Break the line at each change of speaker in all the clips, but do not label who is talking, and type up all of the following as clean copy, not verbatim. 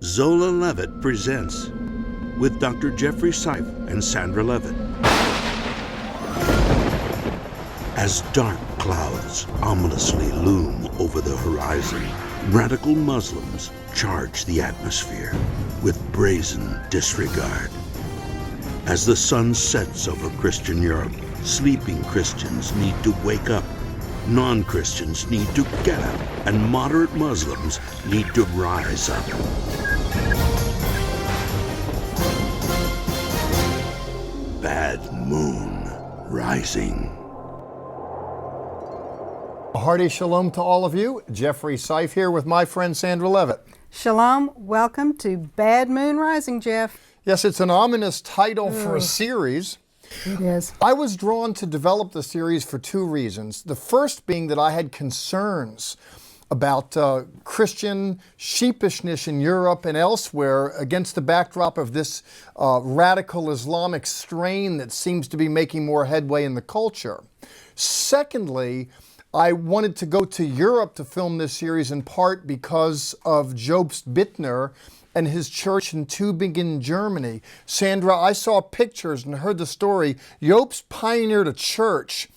Zola Levitt Presents with Dr. Jeffrey Seif and Sandra Levitt. As dark clouds ominously loom over the horizon, radical Muslims charge the atmosphere with brazen disregard. As the sun sets over Christian Europe, sleeping Christians need to wake up, non-Christians need to get up, and moderate Muslims need to rise up. Bad Moon Rising.
A hearty shalom to all of you. Jeffrey Seif here with my friend Sandra Levitt.
Shalom. Welcome to Bad Moon Rising, Jeff.
Yes, it's an ominous title for a series.
It is.
I was drawn to develop the series for two reasons. The first being that I had concerns about Christian sheepishness in Europe and elsewhere against the backdrop of this radical Islamic strain that seems to be making more headway in the culture. Secondly, I wanted to go to Europe to film this series in part because of Jobst Bittner and his church in Tübingen, Germany. Sandra, I saw pictures and heard the story. Jobst pioneered a church,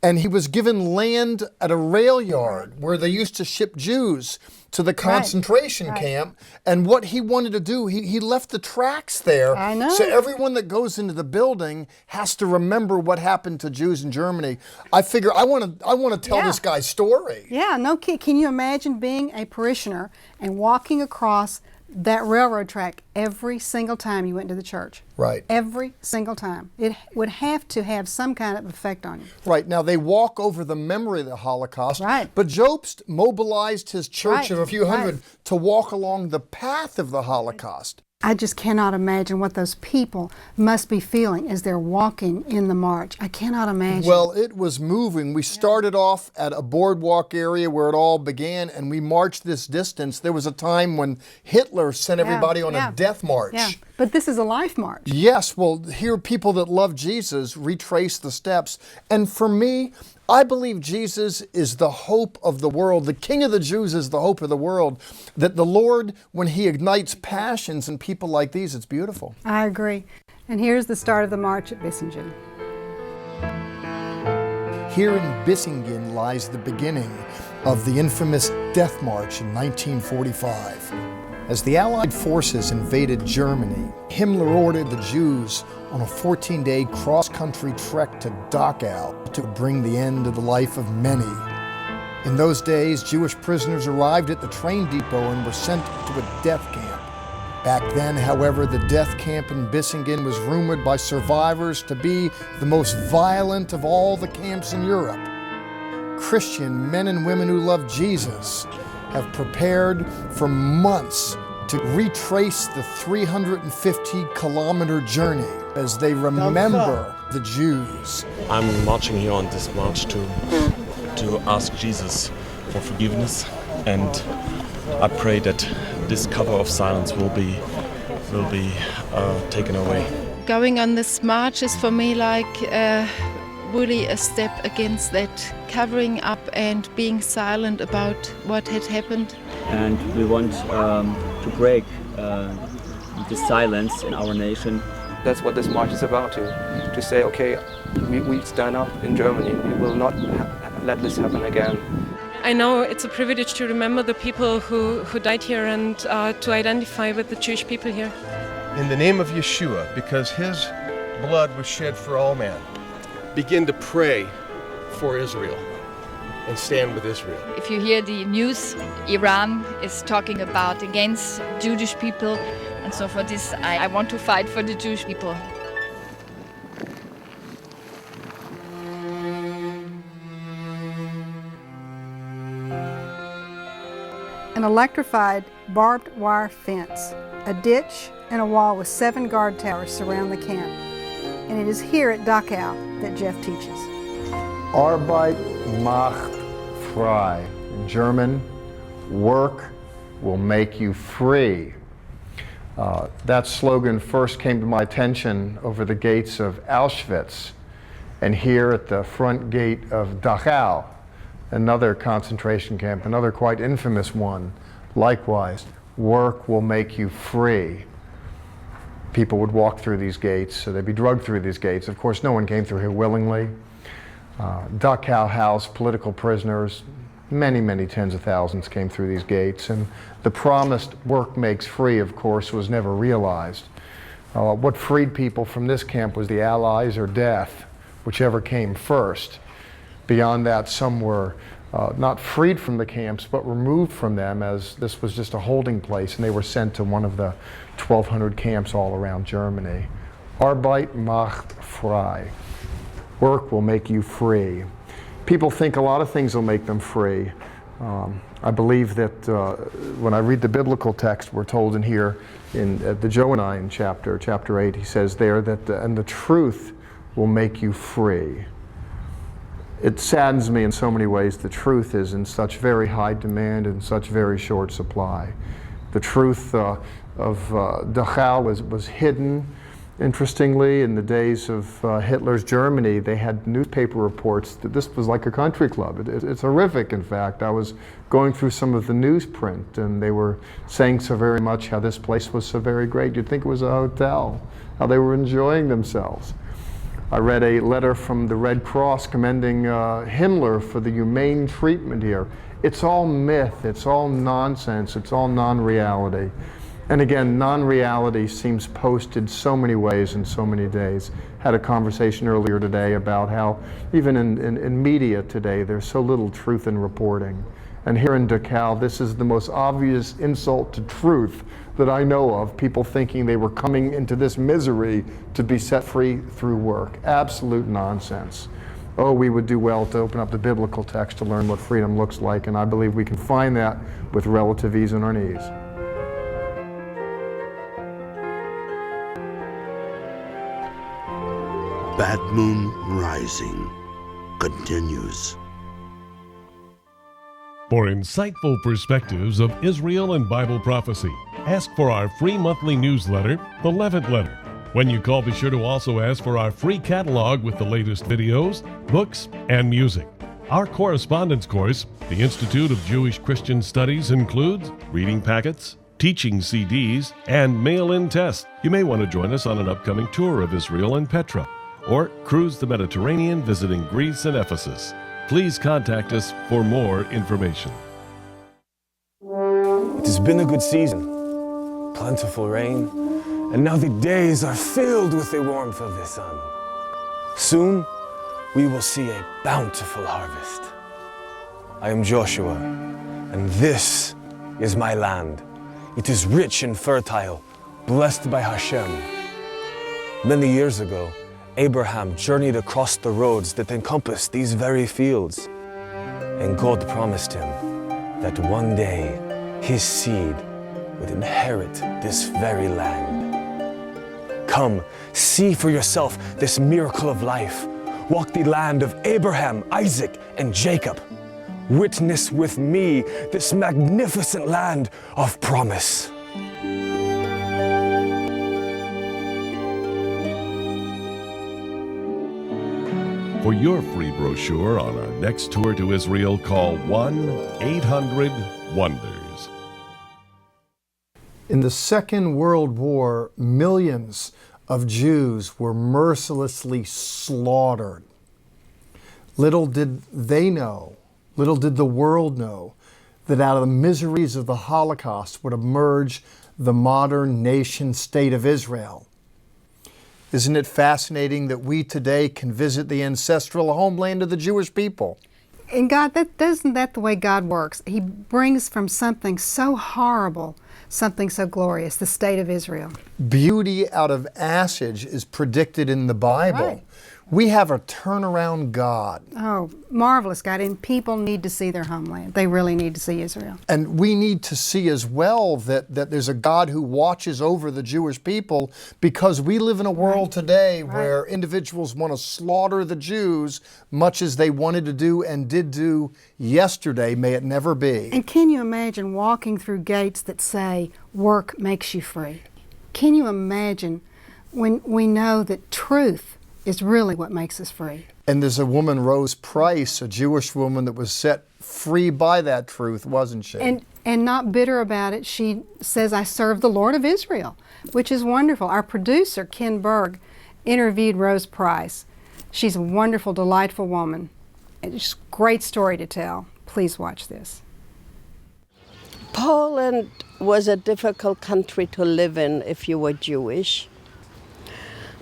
and he was given land at a rail yard where they used to ship Jews to the concentration camp. And what he wanted to do, he left the tracks there.
I know.
So everyone that goes into the building has to remember what happened to Jews in Germany. I figure I want to tell this guy's story.
Yeah, no kid. Can you imagine being a parishioner and walking across that railroad track every single time you went to the church?
Right.
Every single time. It would have to have some kind of effect on you.
Right. Now, they walk over the memory of the Holocaust.
Right.
But Jobst mobilized his church of a few hundred to walk along the path of the Holocaust.
I just cannot imagine what those people must be feeling as they're walking in the march. I cannot imagine.
Well, it was moving. We started off at a boardwalk area where it all began, and we marched this distance. There was a time when Hitler sent everybody on a death march.
Yeah, but this is a life march.
Yes, well, here people that love Jesus retrace the steps. And for me, I believe Jesus is the hope of the world. The King of the Jews is the hope of the world. That the Lord, when He ignites passions in people like these, it's beautiful.
I agree. And here's the start of the march at Bissingen.
Here in Bissingen lies the beginning of the infamous Death March in 1945. As the Allied forces invaded Germany, Himmler ordered the Jews on a 14-day cross-country trek to Dachau to bring the end of the life of many. In those days, Jewish prisoners arrived at the train depot and were sent to a death camp. Back then, however, the death camp in Bissingen was rumored by survivors to be the most violent of all the camps in Europe. Christian men and women who love Jesus have prepared for months to retrace the 350-kilometer journey as they remember the Jews.
I'm marching here on this march to ask Jesus for forgiveness, and I pray that this cover of silence will be taken away.
Going on this march is for me like really a step against that covering up and being silent about what had happened.
And we want to break the silence in our nation.
That's what this march is about, to say, okay, we stand up in Germany. We will not let this happen again.
I know it's a privilege to remember the people who died here and to identify with the Jewish people here.
In the name of Yeshua, because His blood was shed for all men, begin to pray for Israel and stand with Israel.
If you hear the news, Iran is talking about against Jewish people, and so for this I want to fight for the Jewish people.
An electrified barbed wire fence, a ditch, and a wall with 7 guard towers surround the camp. And it is here at Dachau that Jeff teaches.
Arbeit macht frei. In German, work will make you free. That slogan first came to my attention over the gates of Auschwitz and here at the front gate of Dachau, another concentration camp, another quite infamous one, likewise. work will make you free. People would walk through these gates, so they'd be drugged through these gates. Of course, no one came through here willingly. Dachau house, political prisoners, many, many tens of thousands came through these gates, and the promised work makes free, of course, was never realized. What freed people from this camp was the Allies or death, whichever came first. Beyond that, some were not freed from the camps, but removed from them, as this was just a holding place, and they were sent to one of the 1,200 camps all around Germany. Arbeit macht frei. Work will make you free. People think a lot of things will make them free. I believe that when I read the biblical text, we're told in here, in the Johannine chapter 8, he says there that, and the truth will make you free. It saddens me in so many ways. The truth is in such very high demand and such very short supply. The truth of Dachau was hidden. Interestingly, in the days of Hitler's Germany, they had newspaper reports that this was like a country club. It's horrific, in fact. I was going through some of the newsprint, and they were saying so very much how this place was so very great. You'd think it was a hotel, how they were enjoying themselves. I read a letter from the Red Cross commending Himmler for the humane treatment here. It's all myth, it's all nonsense, it's all non-reality. And again, non-reality seems posted so many ways in so many days. Had a conversation earlier today about how even in media today, there's so little truth in reporting. And here in Dachau, this is the most obvious insult to truth that I know of, people thinking they were coming into this misery to be set free through work. Absolute nonsense. Oh, we would do well to open up the biblical text to learn what freedom looks like, and I believe we can find that with relative ease on our knees.
Bad Moon Rising continues.
For insightful perspectives of Israel and Bible prophecy, ask for our free monthly newsletter, The Levitt Letter. When you call, be sure to also ask for our free catalog with the latest videos, books, and music. Our correspondence course, the Institute of Jewish Christian Studies, includes reading packets, teaching CDs, and mail-in tests. You may want to join us on an upcoming tour of Israel and Petra, or cruise the Mediterranean visiting Greece and Ephesus. Please contact us for more information.
It has been a good season, plentiful rain, and now the days are filled with the warmth of the sun. Soon, we will see a bountiful harvest. I am Joshua, and this is my land. It is rich and fertile, blessed by Hashem. Many years ago, Abraham journeyed across the roads that encompass these very fields, and God promised him that one day his seed would inherit this very land. Come, see for yourself this miracle of life. Walk the land of Abraham, Isaac, and Jacob. Witness with me this magnificent land of promise.
For your free brochure on our next tour to Israel, call 1-800-WONDERS.
In the Second World War, millions of Jews were mercilessly slaughtered. Little did they know, little did the world know, that out of the miseries of the Holocaust would emerge the modern nation-state of Israel. Isn't it fascinating that we today can visit the ancestral homeland of the Jewish people?
And God, isn't that the way God works? He brings from something so horrible something so glorious, the state of Israel.
Beauty out of ashes is predicted in the Bible.
Right.
We have a turnaround God.
Oh, marvelous God. And people need to see their homeland. They really need to see Israel.
And we need to see as well that there's a God who watches over the Jewish people, because we live in a world today where individuals want to slaughter the Jews much as they wanted to do and did do yesterday. May it never be.
And can you imagine walking through gates that say, work makes you free? Can you imagine when we know that truth is really what makes us free?
And there's a woman, Rose Price, a Jewish woman that was set free by that truth, wasn't she?
And and not bitter about it. She says, I serve the Lord of Israel, which is wonderful. Our producer, Ken Berg, interviewed Rose Price. She's a wonderful, delightful woman. It's a great story to tell. Please watch this.
Poland was a difficult country to live in if you were Jewish.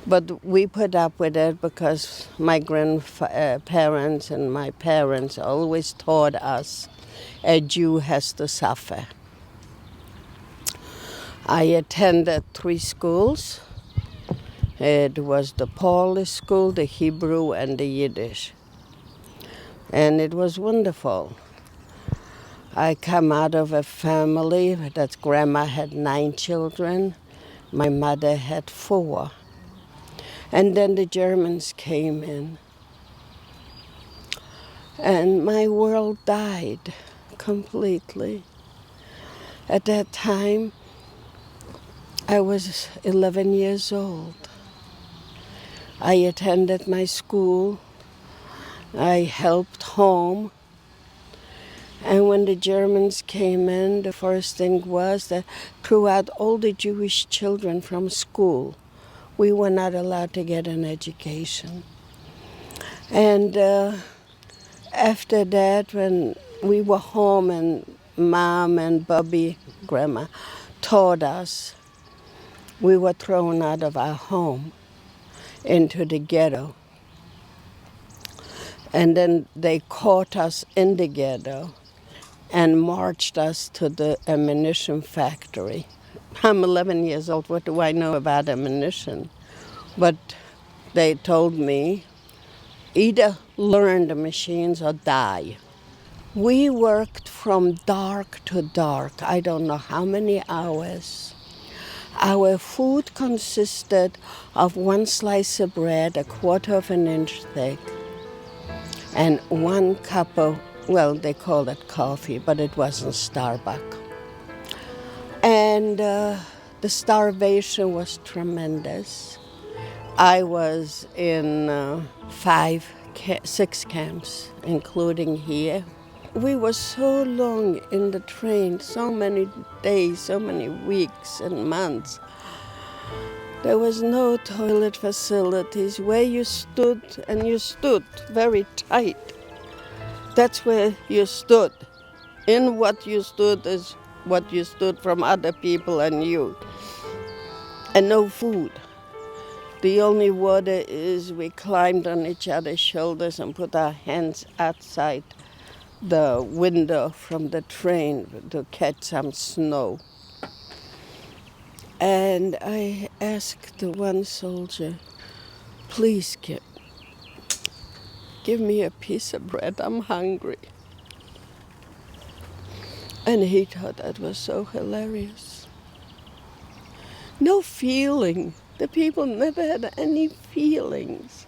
But we put up with it because my grandparents and my parents always taught us a Jew has to suffer. I attended 3 schools. It was the Polish school, the Hebrew, and the Yiddish. And it was wonderful. I come out of a family that grandma had 9 children. My mother had 4. And then the Germans came in. And my world died completely. At that time, I was 11 years old. I attended my school. I helped home. And when the Germans came in, the first thing was that threw out all the Jewish children from school. We were not allowed to get an education. And after that, when we were home and Mom and Bobby, Grandma, taught us, we were thrown out of our home into the ghetto. And then they caught us in the ghetto and marched us to the ammunition factory. I'm 11 years old, what do I know about ammunition? But they told me, either learn the machines or die. We worked from dark to dark, I don't know how many hours. Our food consisted of 1 slice of bread, 1/4 inch thick, and 1 cup of, well, they called it coffee, but it wasn't Starbucks. And the starvation was tremendous. I was in 6 camps, including here. We were so long in the train, so many days, so many weeks and months. There was no toilet facilities. Where you stood, and you stood very tight, that's where you stood. In what you stood is what you stood from other people and you. And no food. The only water is we climbed on each other's shoulders and put our hands outside the window from the train to catch some snow. And I asked the one soldier, please give me a piece of bread, I'm hungry. And he thought that was so hilarious. No feeling. The people never had any feelings.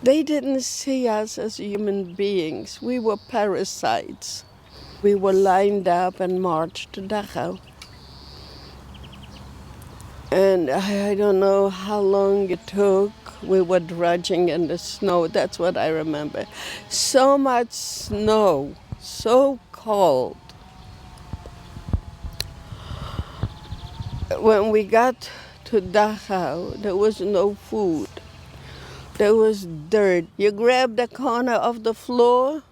They didn't see us as human beings. We were parasites. We were lined up and marched to Dachau. And I don't know how long it took. We were drudging in the snow. That's what I remember. So much snow, so cold. When we got to Dachau, there was no food. There was dirt. You grab the corner of the floor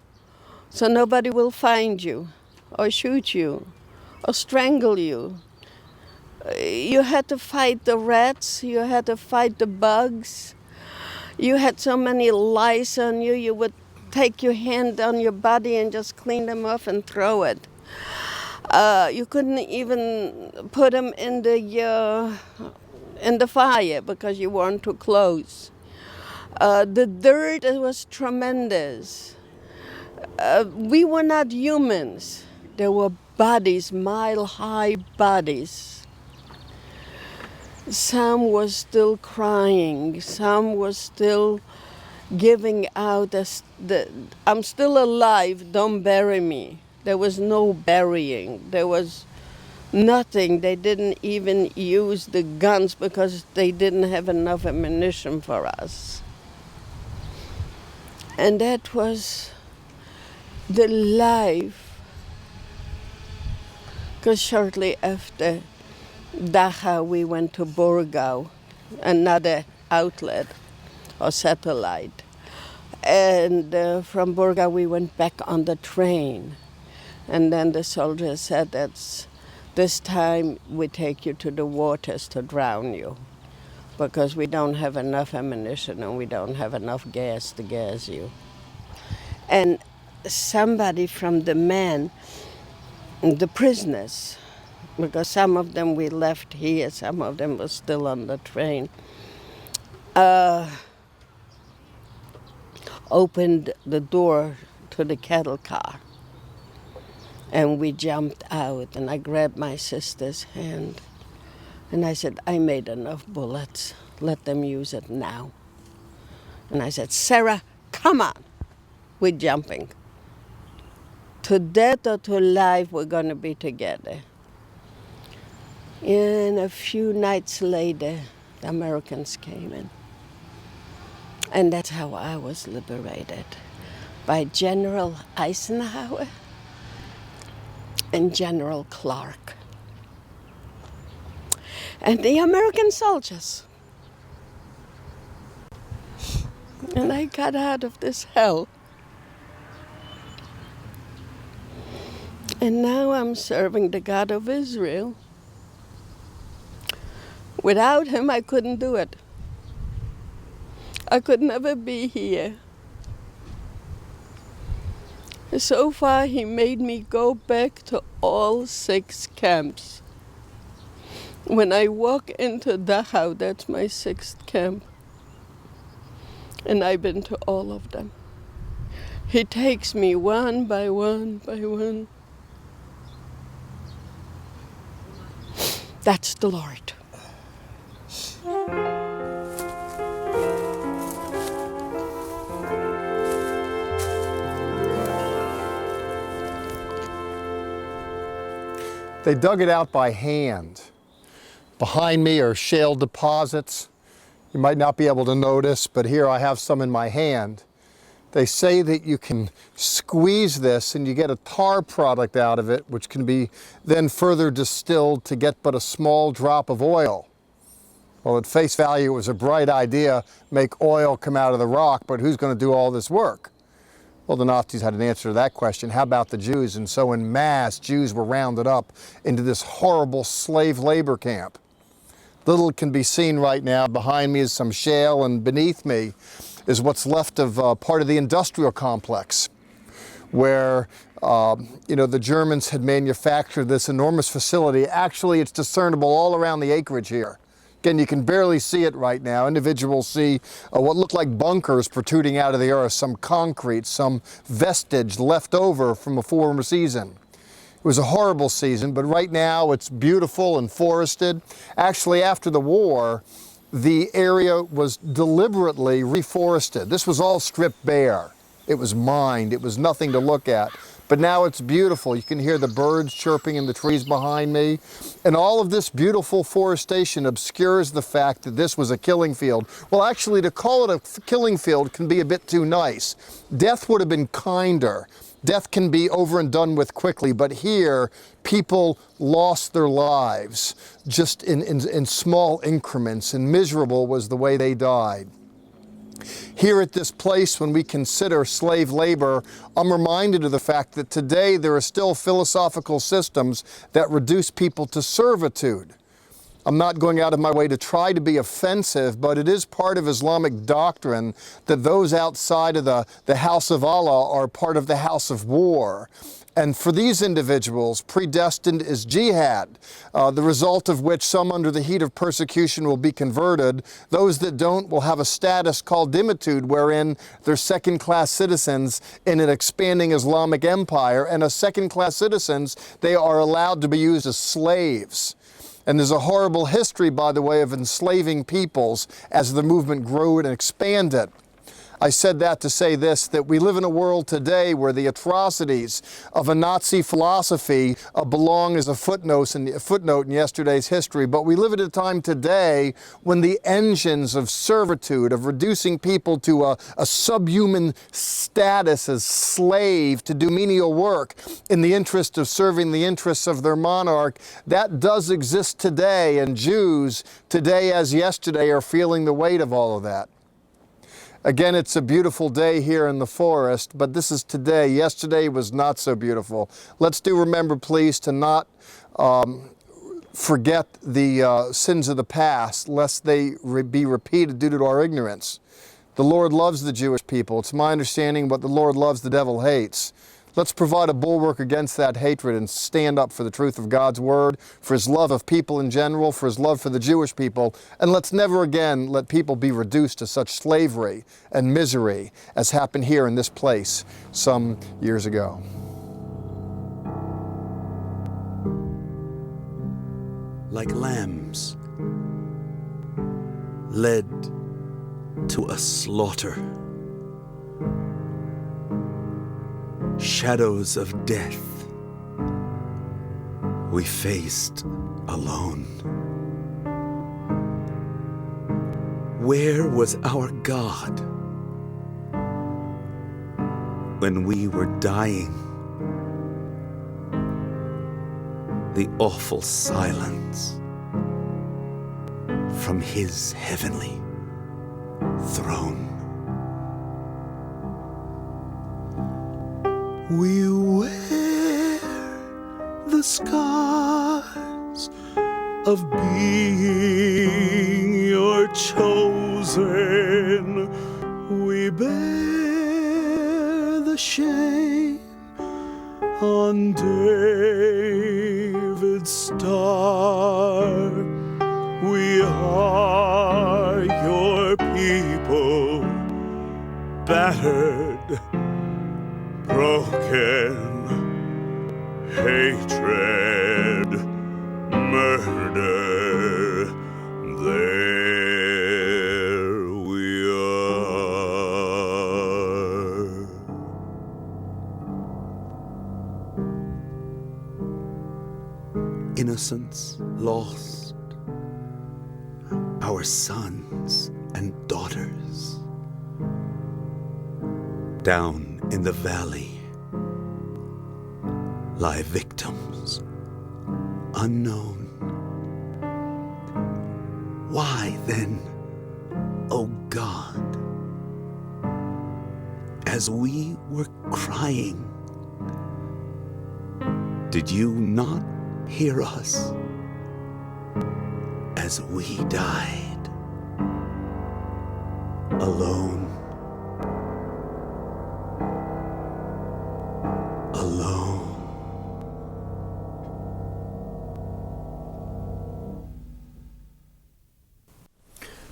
so nobody will find you or shoot you or strangle you. You had to fight the rats, you had to fight the bugs. You had so many lice on you, you would take your hand on your body and just clean them off and throw it. You couldn't even put them in the fire because you weren't too close. The dirt was tremendous. We were not humans. There were bodies, mile-high bodies. Some were still crying. Some were still giving out, I'm still alive, don't bury me. There was no burying. There was nothing. They didn't even use the guns because they didn't have enough ammunition for us. And that was the life because shortly after Dachau we went to Burgau, another outlet or satellite. And from Burgau we went back on the train. And then the soldier said, this time we take you to the waters to drown you, because we don't have enough ammunition and we don't have enough gas to gas you. And somebody from the men, the prisoners, because some of them we left here, some of them were still on the train, opened the door to the cattle car. And we jumped out, and I grabbed my sister's hand. And I said, I made enough bullets. Let them use it now. And I said, Sarah, come on. We're jumping. To death or to life, we're going to be together. And a few nights later, the Americans came in. And that's how I was liberated, by General Eisenhower and General Clark. And the American soldiers. And I got out of this hell. And now I'm serving the God of Israel. Without him, I couldn't do it. I could never be here. So far, he made me go back to all 6 camps. When I walk into Dachau, that's my 6th camp. And I've been to all of them. He takes me one by one by one. That's the Lord.
They dug it out by hand. Behind me are shale deposits. You might not be able to notice, but here I have some in my hand. They say that you can squeeze this and you get a tar product out of it, which can be then further distilled to get but a small drop of oil. Well, at face value, it was a bright idea, make oil come out of the rock, but who's going to do all this work? Well, the Nazis had an answer to that question. How about the Jews? And so en masse, Jews were rounded up into this horrible slave labor camp. Little can be seen right now. Behind me is some shale, and beneath me is what's left of part of the industrial complex, where the Germans had manufactured this enormous facility. Actually, it's discernible all around the acreage here. Again, you can barely see it right now. Individuals see what look like bunkers protruding out of the earth, some concrete, some vestige left over from a former season. It was a horrible season, but right now it's beautiful and forested. Actually, after the war, the area was deliberately reforested. This was all stripped bare. It was mined. It was nothing to look at. But now it's beautiful. You can hear the birds chirping in the trees behind me. And all of this beautiful forestation obscures the fact that this was a killing field. Well, actually, to call it a killing field can be a bit too nice. Death would have been kinder. Death can be over and done with quickly, but here, people lost their lives just in small increments, and miserable was the way they died. Here at this place, when we consider slave labor, I'm reminded of the fact that today there are still philosophical systems that reduce people to servitude. I'm not going out of my way to try to be offensive, but it is part of Islamic doctrine that those outside of the house of Allah are part of the house of war. And for these individuals, predestined is jihad, the result of which some under the heat of persecution will be converted. Those that don't will have a status called dhimitude, wherein they're second-class citizens in an expanding Islamic empire. And as second-class citizens, they are allowed to be used as slaves. And there's a horrible history, by the way, of enslaving peoples as the movement grew and expanded. I said that to say this, that we live in a world today where the atrocities of a Nazi philosophy belong as a footnote in yesterday's history. But we live at a time today when the engines of servitude, of reducing people to a subhuman status as slave to do menial work in the interest of serving the interests of their monarch, that does exist today. And Jews, today as yesterday, are feeling the weight of all of that. Again, it's a beautiful day here in the forest, but this is today. Yesterday was not so beautiful. Let's do remember, please, to not forget the sins of the past, lest they be repeated due to our ignorance. The Lord loves the Jewish people. It's my understanding what the Lord loves, the devil hates. Let's provide a bulwark against that hatred and stand up for the truth of God's word, for his love of people in general, for his love for the Jewish people, and let's never again let people be reduced to such slavery and misery as happened here in this place some years ago.
Like lambs led to a slaughter, shadows of death we faced alone. Where was our God when we were dying? The awful silence from his heavenly throne. We wear the scars of being your chosen. We bear the shame on David's star. We are your people, battered, broken, hatred, murder, there we are. Innocence lost, our sons and daughters. Down in the valley lie victims unknown. Why then, O God, as we were crying, did you not hear us as we died alone?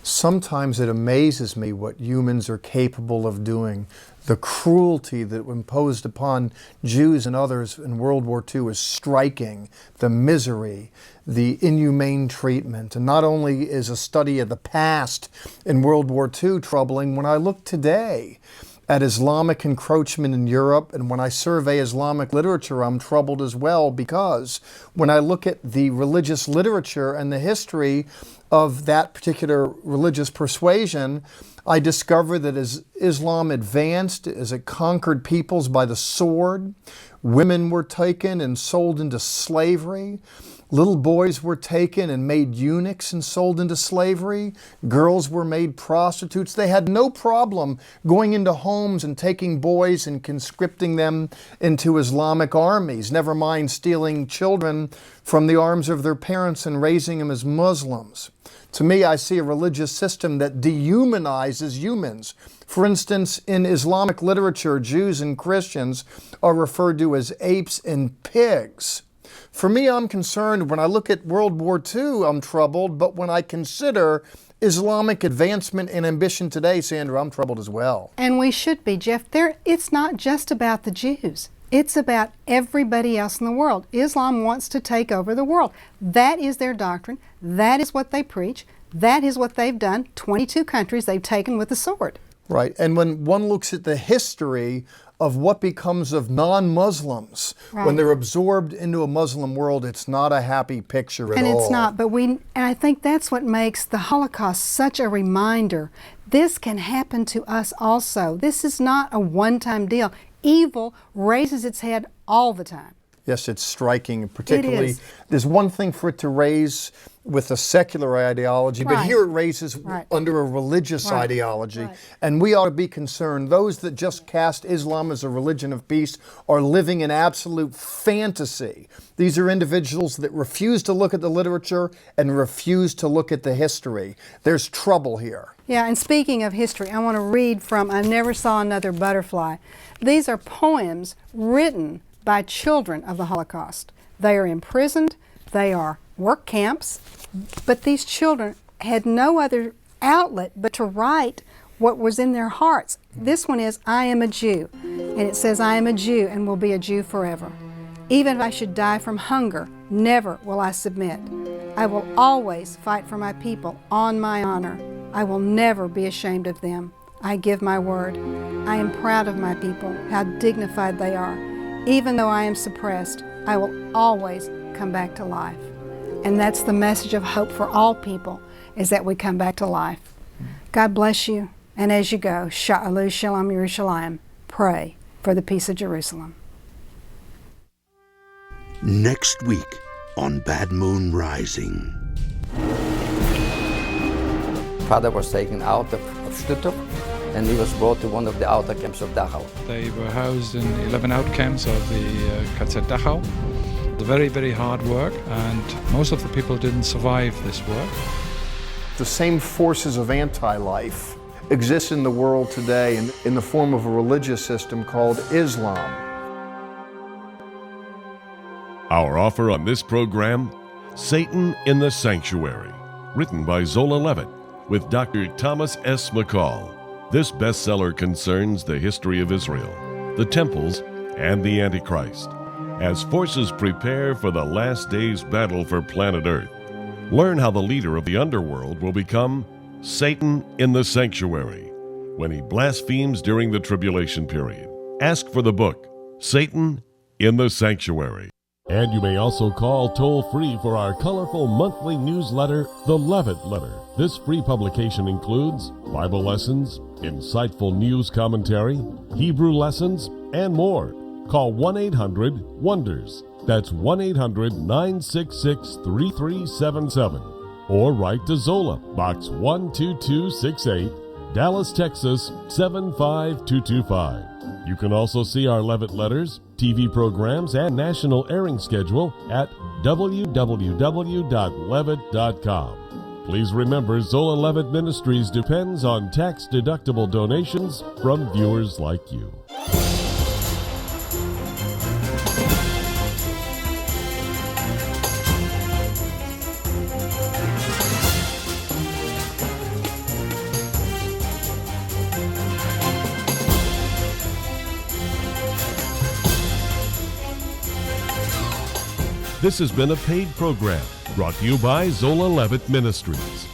Sometimes it amazes me what humans are capable of doing. The cruelty that was imposed upon Jews and others in World War II is striking. The misery, the inhumane treatment. And not only is a study of the past in World War II troubling, when I look today at Islamic encroachment in Europe, and when I survey Islamic literature, I'm troubled as well, because when I look at the religious literature and the history of that particular religious persuasion, I discover that as Islam advanced, as it conquered peoples by the sword, women were taken and sold into slavery. Little boys were taken and made eunuchs and sold into slavery. Girls were made prostitutes. They had no problem going into homes and taking boys and conscripting them into Islamic armies, never mind stealing children from the arms of their parents and raising them as Muslims. To me, I see a religious system that dehumanizes humans. For instance, in Islamic literature, Jews and Christians are referred to as apes and pigs. For me, I'm concerned when I look at World War II, I'm troubled, but when I consider Islamic advancement and ambition today, Sandra, I'm troubled as well.
And we should be, Jeff. It's not just about the Jews. It's about everybody else in the world. Islam wants to take over the world. That is their doctrine. That is what they preach. That is what they've done. 22 countries they've taken with the sword.
Right. And when one looks at the history of what becomes of non-Muslims when they're absorbed into a Muslim world, it's not a happy picture at all.
And it's not, but and I think that's what makes the Holocaust such a reminder. This can happen to us also. This is not a one-time deal. Evil raises its head all the time.
Yes, it's striking, particularly.
It is.
There's one thing for it to raise with a secular ideology, but here it raises under a religious ideology. And we ought to be concerned. Those that just cast Islam as a religion of peace are living in absolute fantasy. These are individuals that refuse to look at the literature and refuse to look at the history. There's trouble here.
Yeah, and speaking of history, I want to read from I Never Saw Another Butterfly. These are poems written by children of the Holocaust. They are imprisoned, they are work camps, but these children had no other outlet but to write what was in their hearts. This one is, I am a Jew, and it says, I am a Jew and will be a Jew forever. Even if I should die from hunger, never will I submit. I will always fight for my people on my honor. I will never be ashamed of them. I give my word. I am proud of my people, how dignified they are. Even though I am suppressed, I will always come back to life. And that's the message of hope for all people, is that we come back to life. God bless you, and as you go, Sha'alu Shalom Yerushalayim, pray for the peace of Jerusalem.
Next week on Bad Moon Rising.
Father was taken out of Stuttgart, and he was brought to one of the outer camps of Dachau.
They were housed in 11 out camps of the KZ Dachau. Very, very hard work, and most of the people didn't survive this work.
The same forces of anti-life exist in the world today in the form of a religious system called Islam.
Our offer on this program, Satan in the Sanctuary, written by Zola Levitt with Dr. Thomas S. McCall. This bestseller concerns the history of Israel, the temples, and the Antichrist, as forces prepare for the last day's battle for planet Earth. Learn how the leader of the underworld will become Satan in the Sanctuary when he blasphemes during the tribulation period. Ask for the book, Satan in the Sanctuary. And you may also call toll-free for our colorful monthly newsletter, The Levitt Letter. This free publication includes Bible lessons, insightful news commentary, Hebrew lessons, and more. Call 1-800-WONDERS. That's 1-800-966-3377. Or write to Zola, Box 12268, Dallas, Texas 75225. You can also see our Levitt letters, TV programs, and national airing schedule at www.levitt.com. Please remember, Zola Levitt Ministries depends on tax-deductible donations from viewers like you. This has been a paid program brought to you by Zola Levitt Ministries.